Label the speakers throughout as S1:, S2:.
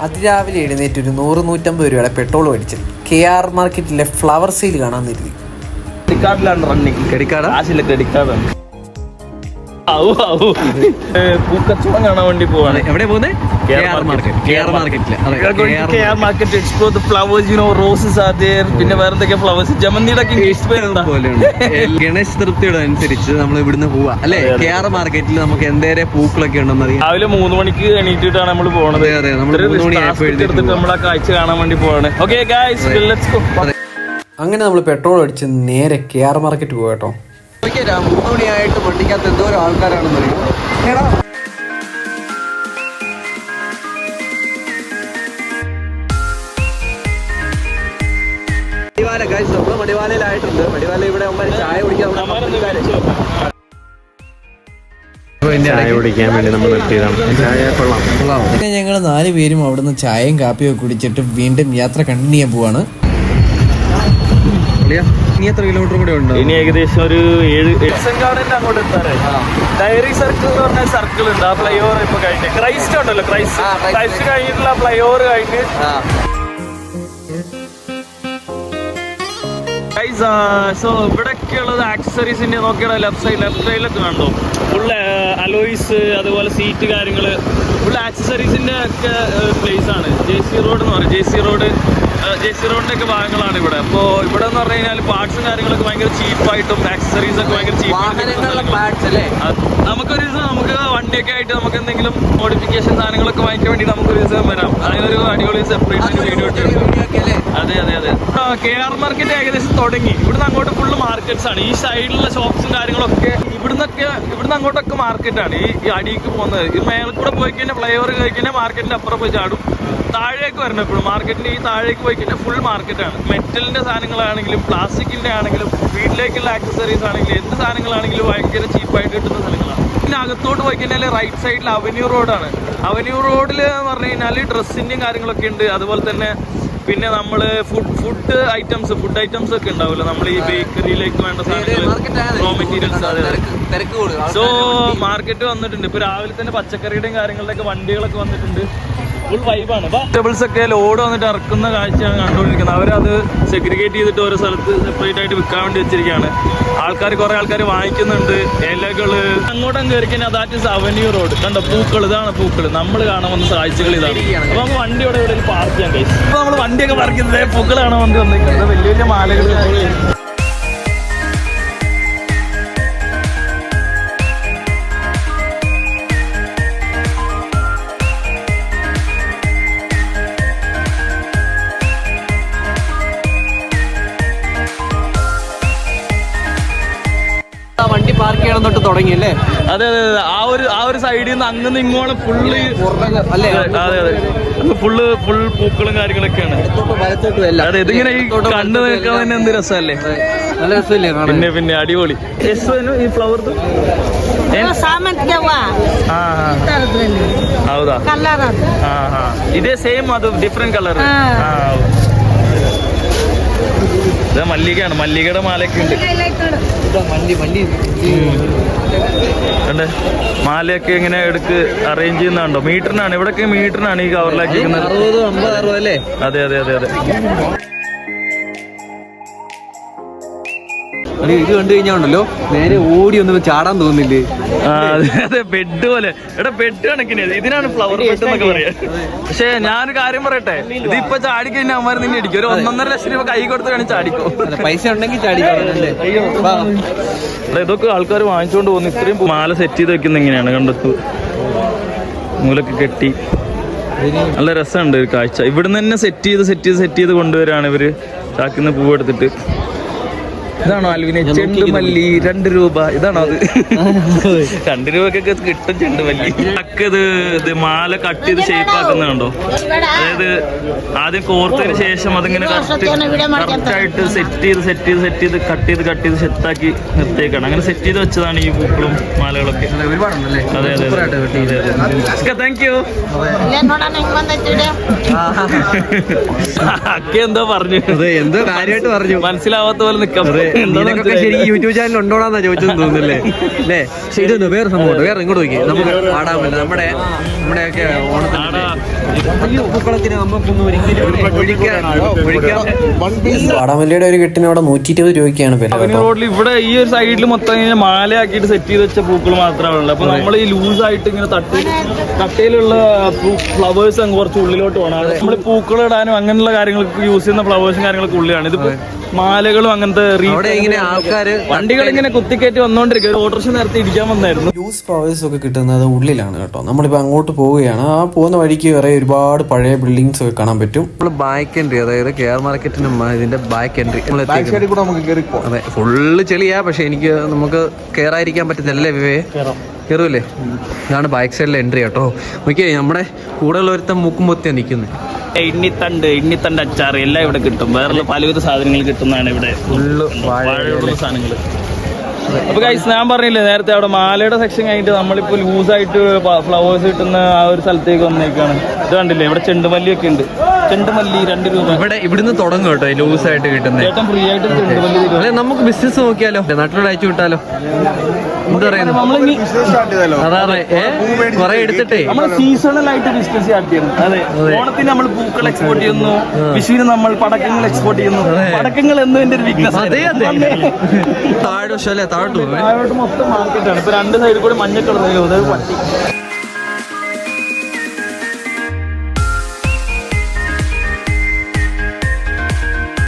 S1: അതിരാവിലെ എഴുന്നേറ്റ് ഒരു 100-150 രൂപയുടെ പെട്രോൾ മേടിച്ച് KR മാർക്കറ്റിലെ ഫ്ലവർ സെയിൽ കാണാൻ നിർത്തി.
S2: പൂക്കച്ചവടം കാണാൻ വേണ്ടി പോവാണ്.
S1: എവിടെ പോകുന്നത്?
S2: പിന്നെ വേറെ എന്തൊക്കെ ഫ്ലവേഴ്സ്, ജമന്തിയുടെ
S1: ഗണേശ് തൃപ്തിയുടെ അനുസരിച്ച് നമ്മൾ ഇവിടുന്ന് പോവാ അല്ലെ. KR മാർക്കറ്റിൽ നമുക്ക് എന്തേരെ പൂക്കളൊക്കെ ഉണ്ടെന്ന് അറിയാം.
S2: രാവിലെ 3 മണിക്ക് എണീറ്റിട്ടാണ് നമ്മൾ പോണത്. നമ്മൾ ആ കാഴ്ച കാണാൻ വേണ്ടി പോവാണ്. Okay guys, let's go.
S1: അങ്ങനെ നമ്മൾ പെട്രോൾ അടിച്ച് നേരെ KR മാർക്കറ്റ് പോവാ കേട്ടോ. 3 മണിയായിട്ട് വണ്ടിക്കകത്ത് എന്തോരം ആൾക്കാരാണെന്ന് അറിയാം. നമ്മൾ മടിവാലയിലായിട്ടുണ്ട്. മടിവാല ഇവിടെ ചായ കുടിക്കാൻ വേണ്ടി നമ്മൾ നിർത്തിയതാണ്. ചായ കൊള്ളാം. പിന്നെ ഞങ്ങൾ 4 പേരും അവിടുന്ന് ചായയും കാപ്പിയും ഒക്കെ കുടിച്ചിട്ട് വീണ്ടും യാത്ര കണ്ടിന്യൂ ചെയ്യാൻ പോവാണ്. ഇനി എത്ര കിലോമീറ്റർ കൂടെ ഉണ്ട്?
S2: ഇനി ഏകദേശം ഒരു 7 ഗാർഡന്റെ അങ്ങോട്ട് എത്താറ്. ഡയറി സർക്കിൾ എന്ന് പറഞ്ഞ സർക്കിൾ ഉണ്ട്. ആ ഫ്ലൈ ഓവർ ഇപ്പൊ കഴിഞ്ഞ് ക്രൈസ്റ്റ് ഉണ്ടല്ലോ, ക്രൈസ്റ്റ് കഴിഞ്ഞിട്ടുള്ള ഫ്ലൈ ഓവർ കഴിഞ്ഞ് സോ ഇവിടെയൊക്കെ ഉള്ളത് ആക്സസറീസിന്റെ നോക്കിയാൽ ലെഫ്റ്റ് സൈഡിലൊക്കെ കണ്ടോ, ഫുള്ള് അലോയ്സ്, അതുപോലെ സീറ്റ് കാര്യങ്ങള്, ഫുള്ള് ആക്സസറീസിന്റെ ഒക്കെ പ്ലേസ് ആണ്. JC റോഡ് എന്ന് പറയും. JC റോഡിന്റെ ഒക്കെ ഭാഗങ്ങളാണ് ഇവിടെ. അപ്പോൾ ഇവിടെ എന്ന് പറഞ്ഞു കഴിഞ്ഞാൽ പാർട്സും കാര്യങ്ങളൊക്കെ ഭയങ്കര ചീപ്പായിട്ടും ആക്സസറീസ് ഒക്കെ ഭയങ്കര നമുക്കൊരു ദിവസം നമുക്ക് വണ്ടിയൊക്കെ ആയിട്ട് നമുക്ക് എന്തെങ്കിലും മോഡിഫിക്കേഷൻ സാധനങ്ങളൊക്കെ വാങ്ങിക്കാൻ വേണ്ടി നമുക്കൊരു ദിവസം വരാം. അതിനൊരു അടിപൊളി സെപ്പറേറ്റ് വീഡിയോ ഇട്ട്. അതെ. KR മാർക്കറ്റ് ഏകദേശം തുടങ്ങി. ഇവിടുന്ന് അങ്ങോട്ട് ഫുള്ള് മാർക്കറ്റ്സ് ആണ്. ഈ സൈഡിലുള്ള ഷോപ്സും കാര്യങ്ങളൊക്കെ ഇവിടുന്ന് അങ്ങോട്ടൊക്കെ മാർക്കറ്റാണ്. ഈ അടിക്ക് പോകുന്നത്. ഈ മേളിൽ കൂടെ പോയി കഴിഞ്ഞാൽ ഫ്ലൈ ഓവർ പോയി കഴിഞ്ഞാൽ മാർക്കറ്റിന്റെ അപ്പുറം പോയി ചാടും. താഴേക്ക് വരണം. എപ്പോഴും മാർക്കറ്റിന്റെ ഈ താഴേക്ക് പോയി കഴിഞ്ഞാൽ ഫുൾ മാർക്കറ്റാണ്. മെറ്റലിന്റെ സാധനങ്ങളാണെങ്കിലും പ്ലാസ്റ്റിക്കിന്റെ ആണെങ്കിലും വീട്ടിലേക്കുള്ള ആക്സസറീസ് ആണെങ്കിലും എന്ത് സാധനങ്ങളാണെങ്കിലും ഭയങ്കര ചീപ്പായിട്ട് കിട്ടുന്ന സ്ഥലങ്ങളാണ്. പിന്നെ അകത്തോട്ട് പോയി കഴിഞ്ഞാൽ റൈറ്റ് സൈഡിൽ അവന്യൂ റോഡാണ്. അവന്യൂ റോഡിൽ എന്ന് പറഞ്ഞു കഴിഞ്ഞാൽ ഡ്രസ്സിന്റെയും കാര്യങ്ങളൊക്കെ ഉണ്ട്. അതുപോലെ തന്നെ പിന്നെ നമ്മൾ ഫുഡ് ഐറ്റംസ് ഒക്കെ ഉണ്ടാവില്ല. നമ്മൾ ഈ ബേക്കറിയിലേക്ക് വേണ്ട സാധനങ്ങൾ, റോ മെറ്റീരിയൽസ്. സോ മാർക്കറ്റ് വന്നിട്ടുണ്ട്. ഇപ്പൊ രാവിലെ തന്നെ പച്ചക്കറിയുടെയും കാര്യങ്ങളുടെ ഒക്കെ വണ്ടികളൊക്കെ വന്നിട്ടുണ്ട്. ഫുൾ വൈബാണ്. വെജിറ്റബിൾസ് ഒക്കെ ലോഡ് വന്നിട്ട് ഇറക്കുന്ന കാഴ്ചയാണ് കണ്ടുകൊണ്ടിരിക്കുന്നത്. അവരത് സെഗ്രിഗേറ്റ് ചെയ്തിട്ട് ഓരോ സ്ഥലത്ത് സെപ്പറേറ്റ് ആയിട്ട് വിൽക്കാൻ വേണ്ടി വെച്ചിരിക്കുകയാണ്. കുറെ ആൾക്കാർ വാങ്ങിക്കുന്നുണ്ട്. ഇലകള് അങ്ങോട്ടും കയറി കഴിഞ്ഞാൽ ദാറ്റ് ഇസ് അവന്യൂ റോഡ്. കണ്ടോ പൂക്കൾ, ഇതാണ് പൂക്കൾ. നമ്മൾ കാണാൻ വന്ന കാഴ്ചകൾ ഇതാണ്. അപ്പൊ നമുക്ക് വണ്ടി ഇവിടെ പാർക്ക് ചെയ്യാൻ കഴിയും. ഇപ്പൊ നമ്മൾ വണ്ടിയൊക്കെ പാർക്ക് ചെയ്തത് പൂക്കൾ കാണാൻ വേണ്ടി വന്നിരിക്കുന്നത്. വലിയ മാലകൾ.
S1: വണ്ടി പാർക്ക് ചെയ്യണം തൊട്ട് തുടങ്ങിയല്ലേ?
S2: അതെ. ആ ഒരു സൈഡിൽ നിന്ന് അങ്ങനെ ഇങ്ങോട്ട് ഫുള്ള് അല്ലേ? അതെ. ഫുൾ പൂക്കളും കാര്യങ്ങളൊക്കെയാണ്. അതെ, ഇതിങ്ങനെ ഈ കണ്ടു നിൽക്കാൻ തന്നെ എന്ത് രസമല്ലേ?
S1: നല്ല രസമല്ലേ?
S2: പിന്നെ അടിപൊളി. ഈ ഫ്ലവർ ಹೌದಾ? ಇದೇ ಸೇಮ್, ಅದು ಡಿಫ್ರೆಂಟ್ ಕಲರ್. ഇത് മല്ലികയാണ്. മല്ലികയുടെ മാലയൊക്കെ ഉണ്ട്. മാലയൊക്കെ ഇങ്ങനെ അറേഞ്ച് ചെയ്യുന്നുണ്ടോ? മീറ്ററിനാണ്. ഇവിടെയൊക്കെ മീറ്ററിനാണ് ഈ കവറിലാക്കി.
S1: 60 അല്ലേ?
S2: അതെ.
S1: ഇത് കണ്ടു കഴിഞ്ഞാൽ ഉണ്ടല്ലോ നേരെ ഓടി ഒന്നും ചാടാൻ തോന്നില്ലേ?
S2: അതെ, ബെഡ് പോലെ. ബെഡ് കണക്കിന് ഇതിനാണ് ഫ്ലവർ ബെഡ് എന്നൊക്കെ പറയാ. പക്ഷെ ഞാനൊരു കാര്യം പറയട്ടെ, ഇതിപ്പൊ ചാടിക്കഴിഞ്ഞാൽ അമ്മമാർ നിന്നെ അടിക്കും. ഒരു 1.5 ലക്ഷം രൂപ കൈ കൊടുത്ത് വേണം ചാടിക്കോ.
S1: പൈസ ഉണ്ടെങ്കിൽ ചാടിക്കോ.
S2: ഇതൊക്കെ ആൾക്കാർ വാങ്ങിച്ചുകൊണ്ട് പോകുന്നു. ഇത്രയും മാല സെറ്റ് ചെയ്ത് വെക്കുന്ന ഇങ്ങനെയാണ്. കണ്ടെത്തു മൂലൊക്കെ കെട്ടി നല്ല രസമുണ്ട് ഒരു കാഴ്ച. ഇവിടുന്ന് തന്നെ സെറ്റ് ചെയ്ത് കൊണ്ടുവരാണ് ഇവര്. ചാക്കിന്ന് പൂവെടുത്തിട്ട്. ഇതാണോ ആൽവിനെ ചെണ്ടുമല്ലി? 2 രൂപ. ഇതാണോ അത്? 2 രൂപക്കൊക്കെ കിട്ടും ചെണ്ടുമല്ലി. ഇത് മാല കട്ട് ചെയ്ത് ഷേപ്പ് ആക്കുന്നുണ്ടോ? അതായത് ആദ്യം കോർത്തതിന് ശേഷം അതിങ്ങനെ കറക്റ്റായിട്ട് സെറ്റ് ചെയ്ത് കട്ട് ചെയ്ത് സെറ്റാക്കി നിർത്തിയേക്കാണ്. അങ്ങനെ സെറ്റ് ചെയ്ത് വെച്ചതാണ് ഈ പൂക്കളും മാലകളൊക്കെ. അതെ. Thank you. അക്ക എന്തോ പറഞ്ഞു, എന്തോ കാര്യമായിട്ട് പറഞ്ഞു, മനസ്സിലാവാത്ത പോലെ നിൽക്കാം.
S1: ശരിക്കും യൂട്യൂബ് ചാനൽ ഉണ്ടോന്നാ ചോദിച്ചെന്ന് തോന്നുന്നില്ലേ? അല്ലേ? പക്ഷെ ഇതൊന്നും വേറെ സംഭവം. വേറെ ഇങ്ങോട്ട് നോക്കി നമുക്ക് പാടാൻ പറ്റില്ല. നമ്മുടെയൊക്കെ ഓണത്തിന് വാടാമല്ലിയുടെ ഒരു കെട്ടിന് അവിടെ 120 രൂപയ്ക്കാണ് വില.
S2: റോഡിൽ ഇവിടെ ഈ ഒരു സൈഡിൽ മൊത്തം ഇങ്ങനെ മാലയാക്കിയിട്ട് സെറ്റ് ചെയ്ത് വെച്ച പൂക്കൾ മാത്രമേ ഉള്ളൂ. അപ്പൊ നമ്മൾ ഈ ലൂസായിട്ട് ഇങ്ങനെ തട്ടയിലുള്ള ഫ്ലവേഴ്സ് അങ്ങ് കുറച്ച് ഉള്ളിലോട്ട് പോകണം. നമ്മൾ പൂക്കൾ ഇടാനും അങ്ങനെയുള്ള കാര്യങ്ങൾക്ക് യൂസ് ചെയ്യുന്ന ഫ്ലവേഴ്സും കാര്യങ്ങളൊക്കെ ഉള്ളിലാണ്. ഇതിപ്പോ മാലകളും അങ്ങനത്തെ വണ്ടികൾ ഇങ്ങനെ കുത്തിക്കയറ്റി വന്നോണ്ടിരിക്കും. ഓട്ടോറിക്ഷ നേരത്തെ ഇടിക്കാൻ വന്നായിരുന്നു.
S1: ലൂസ് ഫ്ലവേഴ്സ് ഒക്കെ കിട്ടുന്നത് ഉള്ളിലാണ് കേട്ടോ. നമ്മളിപ്പോ അങ്ങോട്ട് പോവുകയാണ്. ആ പോകുന്ന വഴിക്ക് വേറെ ഒരുപാട് പഴയ ബിൽഡിങ്സ് ഒക്കെ കാണാൻ പറ്റും. നമ്മൾ ബാക്ക് എൻട്രി, അതായത് കെയർ മാർക്കറ്റിന് ഇതിന്റെ ബാക്ക് എൻട്രി അതെ, ഫുള്ള് ചെളിയാ. പക്ഷെ നമുക്ക് കയറാതിരിക്കാൻ പറ്റുന്നില്ലേ വിവേ? കയറൂല്ലേ? ഇതാണ് ബാക്ക് സൈഡിലെ എൻട്രി കേട്ടോ. നോക്കിയേ, നമ്മുടെ കൂടെ ഒരുത്തം മുക്കും പൊത്തിയാ നിൽക്കുന്നത്.
S2: ഇണ്ണിത്തണ്ട് അച്ചാർ എല്ലാം ഇവിടെ കിട്ടും. വേറെ പലവിധ സാധനങ്ങൾ കിട്ടുന്നതാണ് ഇവിടെ. ഫുള്ള് വാഴയുള്ള സാധനങ്ങൾ. അപ്പൊ ഗൈസ്, ഞാൻ പറഞ്ഞില്ലേ നേരത്തെ, അവിടെ മാലയുടെ സെക്ഷൻ കഴിഞ്ഞിട്ട് നമ്മളിപ്പോ ലൂസായിട്ട് ഫ്ലവേഴ്സ് കിട്ടുന്ന ആ ഒരു സ്ഥലത്തേക്ക് വന്നേക്കാണ്. ഇത് കണ്ടില്ലേ, ഇവിടെ ചെണ്ടുമല്ലിയൊക്കെ ഉണ്ട്. ചെണ്ടുമല്ലി 2 രൂപ.
S1: ഇവിടുന്ന് തുടങ്ങും കേട്ടോ ലൂസായിട്ട് കിട്ടുന്നത്.
S2: ചേട്ടൻ ഫ്രീ ആയിട്ട് ചെണ്ടുമല്ലി.
S1: അല്ലെ, നമുക്ക് ബിസിനസ് നോക്കിയാലോ? നാട്ടിലോട് അയച്ചു വിട്ടാലോ? എന്താ പറയുന്നത്? കൊറേ എടുത്തിട്ടേ
S2: നമ്മൾ സീസണൽ ആയിട്ട് ബിസിനസ് സ്റ്റാർട്ട് ചെയ്യുന്നു. അതെ, ഓണത്തിന് നമ്മൾ പൂക്കൾ എക്സ്പോർട്ട് ചെയ്യുന്നു, വിഷുവിന് നമ്മൾ പടക്കങ്ങൾ എക്സ്പോർട്ട് ചെയ്യുന്നു. പടക്കങ്ങൾ എന്നതിന്റെ ഒരു വീക്ക്നെസ്. താഴോട്ട് മൊത്തം മാർക്കറ്റാണ്. ഇപ്പൊ 2 സൈഡിൽ കൂടി മഞ്ഞക്കളർ പട്ടി.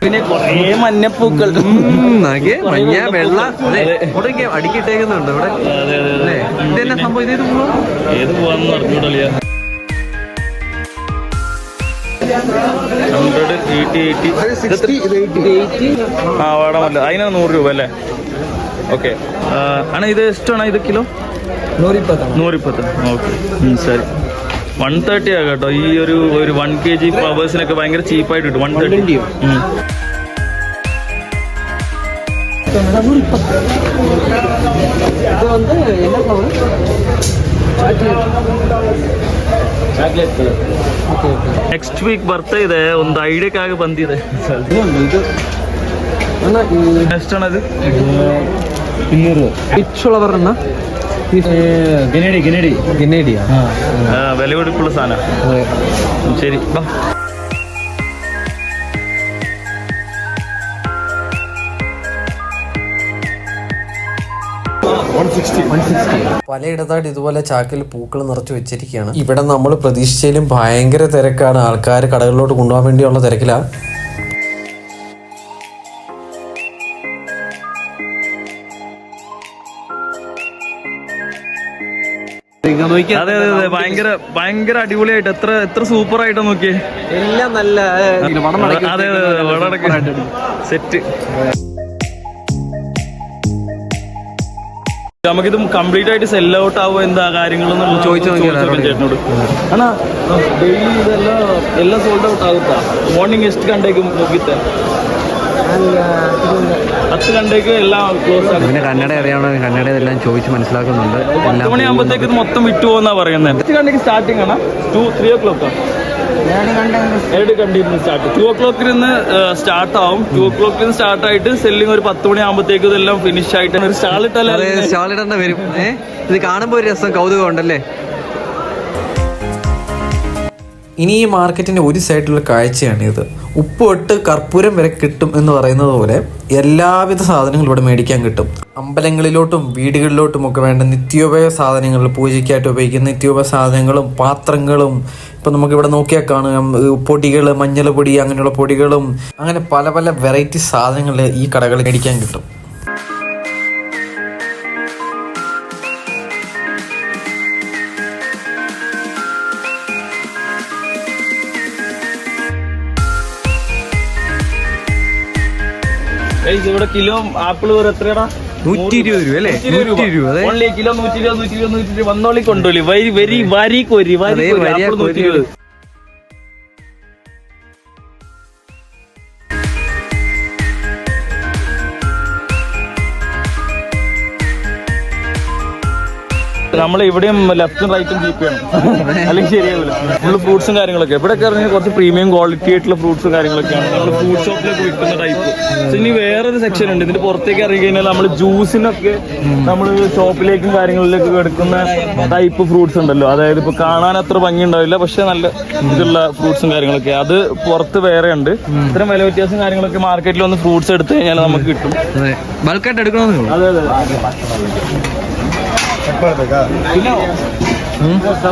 S2: പിന്നെ കൊറേ മഞ്ഞപ്പൂക്കൾ,
S1: മഞ്ഞ വെള്ള അടുക്കിട്ടേക്കുന്നുണ്ട് ഇവിടെ. ഇതെന്നാ സംഭവം?
S2: ഏത് പോവാന്ന് പറഞ്ഞൂടല്ലേ. 100 ആ വാടാമല്ല, അതിനാണ് 100 രൂപ അല്ലേ? ഓക്കെ ആണ്. ഇത് എഷ്ടാണ് ഇത് കിലോ? 120. ഓക്കെ, ശരി. 130 ആ കേട്ടോ. ഈ ഒരു 1 kg ഫ്ലവേഴ്സിനൊക്കെ ഭയങ്കര ചീപ്പായിട്ട് കിട്ടും. 130. ನೆಕ್ಸ್ಟ್ ವೀಕ್ ಬರ್ತಾ ಇದೆ. ಒಂದು ಐಡಿಯಾಕ್ಕಾಗಿ ಬಂದಿದೆ. ಎಷ್ಟಣ್ಣದು?
S1: 200. പിച്ചുള്ളവരെണ്ണ ഗിനേഡിയാ
S2: വില കൊടുക്കുള്ള സാധനം. ശരി, ബാ.
S1: പലയിടത്തായിട്ട് ഇതുപോലെ ചാക്കിൽ പൂക്കൾ നിറച്ചു വെച്ചിരിക്കുകയാണ്. ഇവിടെ നമ്മൾ പ്രതീക്ഷിച്ചാലും ഭയങ്കര തിരക്കാണ്. ആൾക്കാർ കടകളിലോട്ട് കൊണ്ടുപോകാൻ വേണ്ടിയുള്ള തിരക്കിലാണ്.
S2: അതെ അതെ അതെ, ഭയങ്കര അടിപൊളിയായിട്ട്, എത്ര സൂപ്പർ ആയിട്ട് നോക്കിയേ.
S1: എല്ലാം നല്ല
S2: അതെ അതെ, വളടക്ക സെറ്റ്. നമുക്കിത് കംപ്ലീറ്റ് ആയിട്ട് സെൽ ഔട്ട് ആവുമോ എന്താ കാര്യങ്ങളൊന്നും ചേട്ടനോട്. ആണാ ഡെയിലി ഇതെല്ലാം സോൾഡ് ഔട്ട് ആകുത്താ? മോർണിംഗ് ಎಷ್ಟು ಗಂಟೆಗೆ ಮುಗಿತೆ? 10 ಗಂಟೆಗೆ എല്ലാം ക്ലോസ് ആകും.
S1: പിന്നെ കന്നഡ അറിയാണോ? കന്നഡ എല്ലാം ചോദിച്ച് മനസ്സിലാക്കുന്നുണ്ട്.
S2: 10 മണിയാകുമ്പോഴത്തേക്ക് ഇത് മൊത്തം വിറ്റു പോകുന്നാ പറയുന്നത്. 10 ಗಂಟೆಗೆ സ്റ്റാർട്ടിംഗ് ആണ്. 3 o'clock 2 ಗಂಟೆಯಿಂದ സ്റ്റാർട്ട്. 2 o'clock സ്റ്റാർട്ട് ആവും. 2 o'clock സ്റ്റാർട്ട് ആയിട്ട് സെല്ലിംഗ് ഒരു 10 മണിയാകുമ്പോഴത്തേക്ക് ഇതെല്ലാം ഫിനിഷ് ആയിട്ട് ഒരു സ്റ്റാൾ
S1: ഇടേണ്ട വരും. ഇത് കാണുമ്പോൾ ഒരു രസം, കൗതുകം ഉണ്ടല്ലേ? ഇനി ഈ മാർക്കറ്റിൻ്റെ ഒരു സൈഡിലുള്ള കാഴ്ചയാണ് ഇത്. ഉപ്പ് തൊട്ട് കർപ്പൂരം വരെ കിട്ടും എന്ന് പറയുന്നത് പോലെ എല്ലാവിധ സാധനങ്ങളും ഇവിടെ മേടിക്കാൻ കിട്ടും. അമ്പലങ്ങളിലോട്ടും വീടുകളിലോട്ടും ഒക്കെ വേണ്ട നിത്യോപയോഗ സാധനങ്ങൾ, പൂജയ്ക്കായിട്ട് ഉപയോഗിക്കുന്ന നിത്യോപയോഗ സാധനങ്ങളും പാത്രങ്ങളും, ഇപ്പം നമുക്കിവിടെ നോക്കിയാൽ കാണാം പൊടികൾ, മഞ്ഞൾ പൊടി, അങ്ങനെയുള്ള പൊടികളും, അങ്ങനെ പല പല വെറൈറ്റി സാധനങ്ങൾ ഈ കടകളിൽ മേടിക്കാൻ കിട്ടും.
S2: ഇവിടെ കിലോ ആപ്പിൾ വേറെ എത്രയാടാ?
S1: 120 രൂപ അല്ലേ? 120 രൂപ.
S2: Only kilo 120 വന്നോളി കൊണ്ടോളി. വരി കോരി ആപ്പിൾ 120. നമ്മൾ ഇവിടെയും ലെഫ്റ്റും റൈറ്റും കീപ്പ് ചെയ്യണം, അല്ലെങ്കിൽ ശരിയാവില്ല. ഫുള്ള് ഫ്രൂട്ട്സും കാര്യങ്ങളൊക്കെ ഇവിടെ ഇറങ്ങി കുറച്ച് പ്രീമിയം ക്വാളിറ്റി ആയിട്ടുള്ള ഫ്രൂട്ട്സും കാര്യങ്ങളൊക്കെയാണ് നമ്മൾ ഫ്രൂട്ട് ഷോപ്പിലൊക്കെ വിൽക്കുന്ന ടൈപ്പ്. ഇനി വേറൊരു സെക്ഷൻ ഉണ്ട്, ഇതിന്റെ പുറത്തേക്ക് ഇറങ്ങി കഴിഞ്ഞാൽ നമ്മൾ ജ്യൂസിനൊക്കെ നമ്മൾ ഷോപ്പിലേക്കും കാര്യങ്ങളിലേക്കും എടുക്കുന്ന ടൈപ്പ് ഫ്രൂട്ട്സ് ഉണ്ടല്ലോ. അതായത് ഇപ്പൊ കാണാൻ അത്ര ഭംഗി ഉണ്ടാവില്ല, പക്ഷെ നല്ല ഇതുള്ള ഫ്രൂട്ട്സും കാര്യങ്ങളൊക്കെ അത് പുറത്ത് വേറെ ഉണ്ട്. ഇത്തരം വില വ്യത്യാസം കാര്യങ്ങളൊക്കെ മാർക്കറ്റിൽ വന്ന് ഫ്രൂട്ട്സ് എടുത്തു കഴിഞ്ഞാൽ നമുക്ക് കിട്ടും.
S1: ബൾക്കായിട്ട് എടുക്കണമെന്ന്.
S2: അതെ അതെ.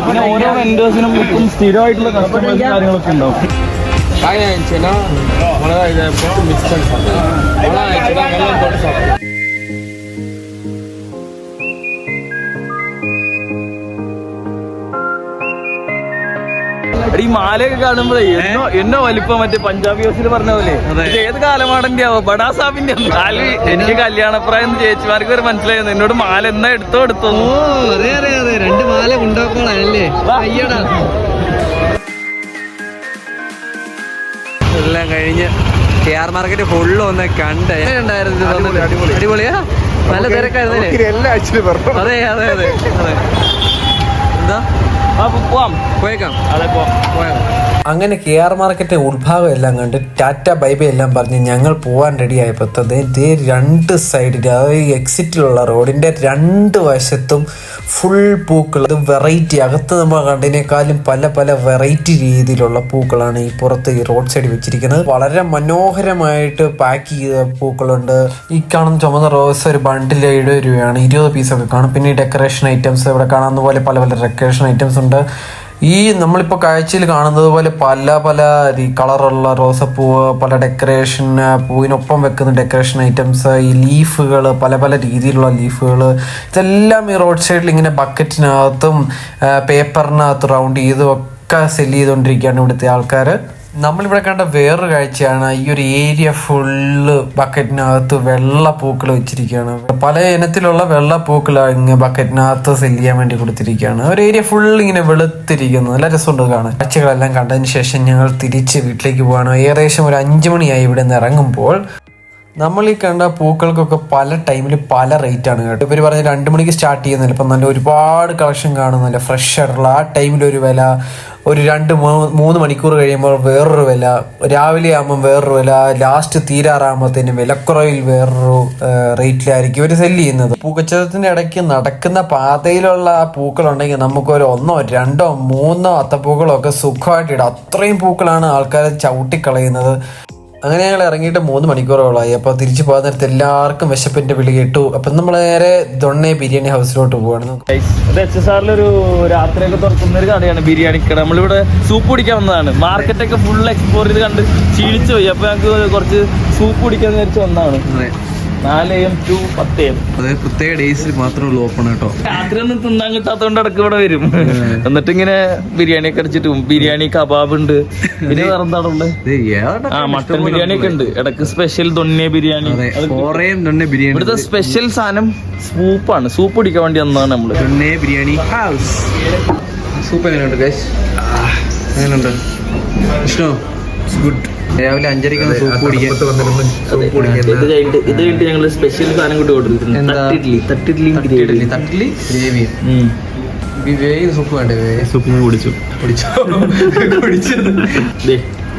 S2: പിന്നെ ഓരോ വെൻഡേഴ്സിനും ഇപ്പം സ്ഥിരമായിട്ടുള്ള കസ്റ്റമേഴ്സ് കാര്യങ്ങളൊക്കെ ഉണ്ടാവും. ഈ മാലയൊക്കെ കാണുമ്പോഴേ എന്നോ വലിപ്പം മറ്റേ പഞ്ചാബി ഹൗസിൽ പറഞ്ഞ പോലെ ഇത് ഏത് കാലമാടന്റെ ആവോ ബഡാസാബിന്റെ എനിക്ക് കല്യാണപ്രായം ചേച്ചിമാർക്ക് വരെ മനസ്സിലായിരുന്നു. എന്നോട് മാല എന്നാ എടുത്തോ.
S1: അതെ 2 മാല ഉണ്ടാക്കോളല്ലേ എല്ലാം കഴിഞ്ഞ് KR മാർക്കറ്റ് ഫുള്ള് ഒന്ന് കണ്ടായിരുന്നു. അടിപൊളിയാ, നല്ല തിരക്കായിരുന്നു. അതെ എന്താ പോയേക്കാം. അങ്ങനെ KR മാർക്കറ്റ് ഉത്ഭാഗം എല്ലാം കണ്ട് ടാറ്റ ബൈബൈ എല്ലാം പറഞ്ഞ് ഞങ്ങൾ പോകാൻ റെഡി ആയപ്പോൾ 2 സൈഡിൽ, അതായത് എക്സിറ്റിലുള്ള റോഡിന്റെ 2 വശത്തും ഫുൾ പൂക്കൾ. അത് വെറൈറ്റി, അകത്ത് നമ്മൾ കണ്ടതിനേക്കാളും പല വെറൈറ്റി രീതിയിലുള്ള പൂക്കളാണ് ഈ പുറത്ത് ഈ റോഡ് സൈഡ് വെച്ചിരിക്കുന്നത്. വളരെ മനോഹരമായിട്ട് പാക്ക് ചെയ്ത പൂക്കളുണ്ട്. ഈ കാണുന്ന ചുമന്ന റോസ് ഒരു ബണ്ടിൽ 7 രൂപയാണ്, 20 പീസൊക്കെ കാണും. പിന്നെ ഈ ഡെക്കറേഷൻ ഐറ്റംസ് ഇവിടെ കാണാവുന്ന പോലെ പല ഡെക്കറേഷൻ ഐറ്റംസ് ഉണ്ട്. ഈ നമ്മളിപ്പോൾ കാഴ്ചയിൽ കാണുന്നത് പോലെ പല കളറുള്ള റോസപ്പൂവ്, പല ഡെക്കറേഷൻ പൂവിനൊപ്പം വെക്കുന്ന ഡെക്കറേഷൻ ഐറ്റംസ്, ഈ ലീഫുകൾ, പല രീതിയിലുള്ള ലീഫുകൾ, ഇതെല്ലാം ഈ റോഡ് സൈഡിൽ ഇങ്ങനെ ബക്കറ്റിനകത്തും പേപ്പറിനകത്ത് റൗണ്ട് ചെയ്തും ഒക്കെ സെല് ചെയ്തുകൊണ്ടിരിക്കുകയാണ് ഇവിടുത്തെ ആൾക്കാർ. നമ്മളിവിടെ കണ്ട വേറൊരു കാഴ്ചയാണ്, ഈ ഒരു ഏരിയ ഫുള്ള് ബക്കറ്റിനകത്ത് വെള്ള പൂക്കൾ വെച്ചിരിക്കുകയാണ്. പല ഇനത്തിലുള്ള വെള്ള പൂക്കൾ ഇങ്ങനെ ബക്കറ്റിനകത്ത് സെല് ചെയ്യാൻ വേണ്ടി കൊടുത്തിരിക്കുകയാണ്. ഒരു ഏരിയ ഫുള്ള് ഇങ്ങനെ വെളുത്തിരിക്കുന്നു, നല്ല രസമുണ്ട് കാണാൻ. കാഴ്ചകളെല്ലാം കണ്ടതിന് ശേഷം ഞങ്ങൾ തിരിച്ച് വീട്ടിലേക്ക് പോവാണ്. ഏകദേശം ഒരു 5 മണിയായി ഇവിടെ നിന്ന് ഇറങ്ങുമ്പോൾ. നമ്മൾ ഈ കണ്ട പൂക്കൾക്കൊക്കെ പല ടൈമിൽ പല റേറ്റാണ് കേട്ടോ. ഇവർ പറഞ്ഞ് 2 മണിക്ക് സ്റ്റാർട്ട് ചെയ്യുന്നില്ല, ഇപ്പം നല്ല ഒരുപാട് കളക്ഷൻ കാണുന്നില്ല, ഫ്രഷ് ആയിട്ടുള്ള ആ ടൈമിലൊരു വില, ഒരു 2-3 മണിക്കൂർ കഴിയുമ്പോൾ വേറൊരു വില, രാവിലെ ആകുമ്പം വേറൊരു വില, ലാസ്റ്റ് തീരാറാകുമ്പോഴത്തേനും വിലക്കുറവിൽ വേറൊരു റേറ്റിലായിരിക്കും ഇവർ സെല്ല് ചെയ്യുന്നത്. പൂക്കച്ചവടത്തിൻ്റെ ഇടയ്ക്ക് നടക്കുന്ന പാതയിലുള്ള ആ പൂക്കളുണ്ടെങ്കിൽ നമുക്കൊരു 1, 2, 3 അത്തപ്പൂക്കളോ ഒക്കെ സുഖമായിട്ട് ഇടാം. അത്രയും പൂക്കളാണ് ആൾക്കാർ ചവിട്ടിക്കളയുന്നത്. അങ്ങനെ ഞങ്ങൾ ഇറങ്ങിയിട്ട് 3 മണിക്കൂറോളായി. അപ്പോൾ തിരിച്ചു പോകാൻ നേരത്തെ എല്ലാവർക്കും വിശപ്പിന്റെ വിളി കേട്ടു. അപ്പം നമ്മൾ നേരെ ദൊണ്ണെ ബിരിയാണി ഹൗസിലോട്ട് പോവാണ്.
S2: HSRലൊരു രാത്രിയൊക്കെ തുറക്കുന്ന ഒരു കടയാണ് ബിരിയാണി കട. നമ്മളിവിടെ സൂപ്പ് കുടിക്കാൻ വന്നതാണ്. മാർക്കറ്റൊക്കെ ഫുൾ എക്സ്പ്ലോർ ചെയ്ത് കണ്ട് ക്ഷീണിച്ചു പോയി. അപ്പൊ ഞങ്ങൾക്ക് കുറച്ച് സൂപ്പ് കുടിക്കാൻ വിചാരിച്ച് വന്നതാണ്. 4 AM to 10 AM.
S1: അതായത് പ്രത്യേക ഡേയ്സിൽ മാത്രമേ ഉള്ളൂ ഓപ്പൺ കേട്ടോ.
S2: രാത്രി ഒന്നും തിന്നാൻ കിട്ടാത്തതുകൊണ്ട് ഇടയ്ക്ക് ഇവിടെ വരും. എന്നിട്ട് ഇങ്ങനെ ബിരിയാണി ഒക്കെ അടിച്ചിട്ടും ബിരിയാണി കബാബ് ഉണ്ട്. പിന്നെ വേറെ എന്താണുള്ളത്? മട്ടൻ ബിരിയാണി ഒക്കെ ഉണ്ട്. ഇടയ്ക്ക് സ്പെഷ്യൽ ദൊണ്ണെ ബിരിയാണി. ഇവിടുത്തെ സ്പെഷ്യൽ സാധനം സൂപ്പാണ്. സൂപ്പ് കുടിക്കാൻ വേണ്ടി വന്നതാണ് നമ്മള്.
S1: ദൊണ്ണെ ബിരിയാണി ഹൗസ്. സൂപ്പ് എങ്ങനെയുണ്ട് ഗൈസ്? എങ്ങനെയുണ്ട്? ഇഷ്ടോ? ഗുഡ്. രാവിലെ 5:30 സൂപ്പ് കുടിക്കാൻ.
S2: ഇത് കഴിഞ്ഞിട്ട് ഞങ്ങള് സ്പെഷ്യൽ സാധനം കൂട്ടി കൊടുത്തിട്ടുണ്ട്. തട്ടിഡ്ലി
S1: ഗ്രേവി. സൂപ്പ് വേണ്ടേ?
S2: സൂപ്പ് കുടിച്ചു.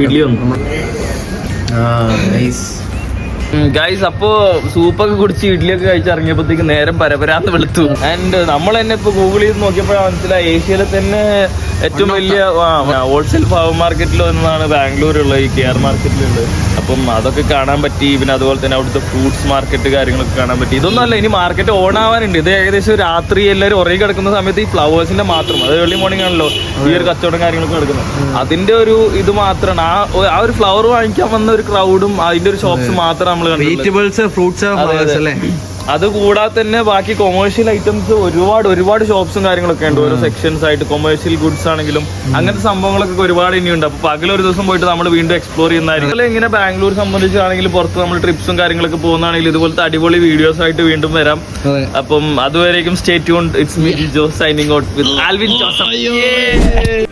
S2: ഇഡ്ലി വന്നു. ഗൈസ്, അപ്പോ സൂപ്പൊക്കെ കുടിച്ച് ഇഡ്ഡലിയൊക്കെ കഴിച്ചിറങ്ങിയപ്പോഴത്തേക്ക് നേരം പരപരാന്ന് വെളുത്തു. ആൻഡ് നമ്മൾ തന്നെ ഇപ്പൊ ഗൂഗിൾ ചെയ്ത് നോക്കിയപ്പോഴാണ് മനസ്സിലായി ഏഷ്യയിലെ തന്നെ ഏറ്റവും വലിയ ഹോൾസെയിൽ പവർ മാർക്കറ്റിൽ ഒന്നാണ് ബാംഗ്ലൂരുള്ളത്, ഈ KR മാർക്കറ്റിലുള്ളത്. അപ്പം അതൊക്കെ കാണാൻ പറ്റി. പിന്നെ അതുപോലെ തന്നെ അവിടുത്തെ ഫ്രൂട്ട്സ് മാർക്കറ്റ് കാര്യങ്ങളൊക്കെ കാണാൻ പറ്റി. ഇതൊന്നും അല്ല, ഇനി മാർക്കറ്റ് ഓൺ ആവാനുണ്ട്. ഇത് ഏകദേശം രാത്രി എല്ലാവരും ഉറങ്ങി കിടക്കുന്ന സമയത്ത് ഈ ഫ്ലവേഴ്സിന്റെ മാത്രം, അത് ഏർലി മോർണിംഗ് ആണല്ലോ ഈ ഒരു കച്ചവടം കാര്യങ്ങളൊക്കെ നടക്കുന്നത്. അതിന്റെ ഒരു ഇത് മാത്രമാണ് ആ ഒരു ഫ്ലവർ വാങ്ങിക്കാൻ വന്ന ഒരു ക്രൗഡും അതിന്റെ ഒരു ഷോപ്സ് മാത്രം നമ്മൾ
S1: വെജിറ്റബിൾസ്, ഫ്രൂട്ട്സ് അല്ലേ.
S2: അത് കൂടാതെ തന്നെ ബാക്കി കൊമേഴ്ഷ്യൽ ഐറ്റംസ് ഒരുപാട് ഷോപ്സും കാര്യങ്ങളൊക്കെ ഉണ്ട്. ഓരോ സെക്ഷൻസ് ആയിട്ട് കൊമേഴ്ഷ്യൽ ഗുഡ്സ് ആണെങ്കിലും അങ്ങനത്തെ സംഭവങ്ങളൊക്കെ ഒരുപാട് ഇനിയുണ്ട്. അപ്പൊ പകലൊരു ദിവസം പോയിട്ട് നമ്മൾ വീണ്ടും എക്സ്പ്ലോർ ചെയ്യുന്നതായിരിക്കും. ഇങ്ങനെ ബാംഗ്ലൂർ സംബന്ധിച്ചാണെങ്കിൽ പുറത്ത് നമ്മൾ ട്രിപ്സും കാര്യങ്ങളൊക്കെ പോകുന്നതാണെങ്കിൽ ഇതുപോലത്തെ അടിപൊളി വീഡിയോസ് ആയിട്ട് വീണ്ടും വരാം. അപ്പം അതുവരേക്കും stay tuned. It's me Jose signing out with Alvin Joseph.